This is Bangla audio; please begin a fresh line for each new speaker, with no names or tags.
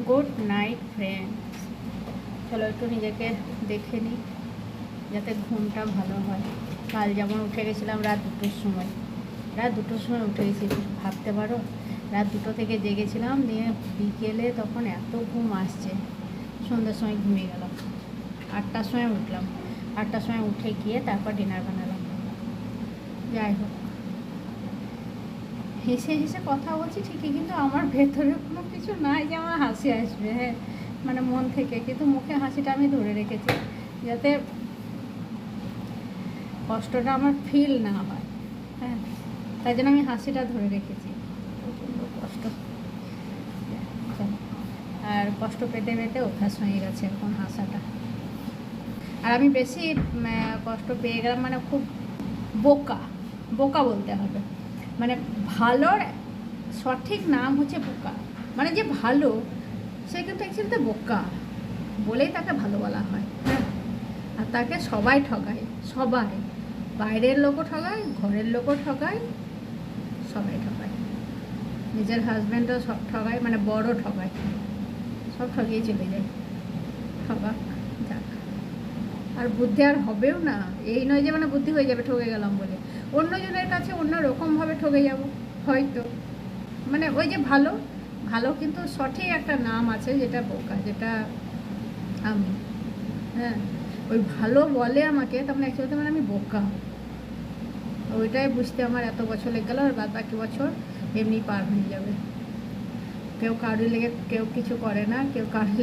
Good night friends. চলো একটু নিজেকে দেখে নিই যাতে ঘুমটা ভালো হয়। কাল যেমন উঠে গেছিলাম রাত 2টোর সময়, উঠে গেছি, ভাবতে পারো। রাত 2টো থেকে জেগেছিলাম, দিয়ে বিকেলে তখন এত ঘুম আসছে, সন্ধ্যার সময় ঘুমিয়ে গেলাম। 8টার সময় উঠলাম, 8টার সময় উঠে গিয়ে তারপর ডিনার বানালাম। যাই হোক, হেসে হেসে কথা বলছি ঠিকই, কিন্তু আমার ভেতরে কোনো কিছু নাই যে আমার হাসি আসবে, হ্যাঁ, মানে মন থেকে, কিন্তু মুখে হাসিটা আমি ধরে রেখেছি যাতে কষ্টটা আমার ফিল না হয়, হ্যাঁ, তাই জন্য আমি হাসিটা ধরে রেখেছি। প্রচণ্ড কষ্ট, আর কষ্ট পেতে পেতে অভ্যাস হয়ে গেছে এখন হাসাটা। আর আমি বেশি কষ্ট পেয়ে গেলাম, মানে খুব বোকা, বোকা বলতে হবে, মানে ভালোর সঠিক নাম হচ্ছে বোকা। মানে যে ভালো সে কিন্তু অ্যাকচুয়ালি বোকা বলেই তাকে ভালো বলা হয়, হ্যাঁ। আর তাকে সবাই ঠগায়, সবাই, বাইরের লোকও ঠগায়, ঘরের লোকও ঠগায়, সবাই ঠগায়। নিজের হাজব্যান্ডও সব ঠগায়, মানে বড় ঠগায়, সব ঠগিয়ে চলে যায়। ঠগাক, যাক। আর বুদ্ধি আর হবেও না, এই নয় যে মানে বুদ্ধি হয়ে যাবে ঠকে গেলাম বলে, অন্যজনের কাছে অন্য রকমভাবে ঠকে যাব হয়তো। মানে ওই যে ভালো, ভালো কিন্তু সঠিক একটা নাম আছে, যেটা বোকা, যেটা আমি, হ্যাঁ, ওই ভালো বলে আমাকে, তখন অ্যাকচুয়ালি মানে আমি বোকা। ওইটাই বুঝতে আমার এত বছর লেগে গেল, আর বাদ বাকি বছর এমনি পার হয়ে যাবে। কেউ কারোর লেগে কেউ কিছু করে না, কেউ কারোর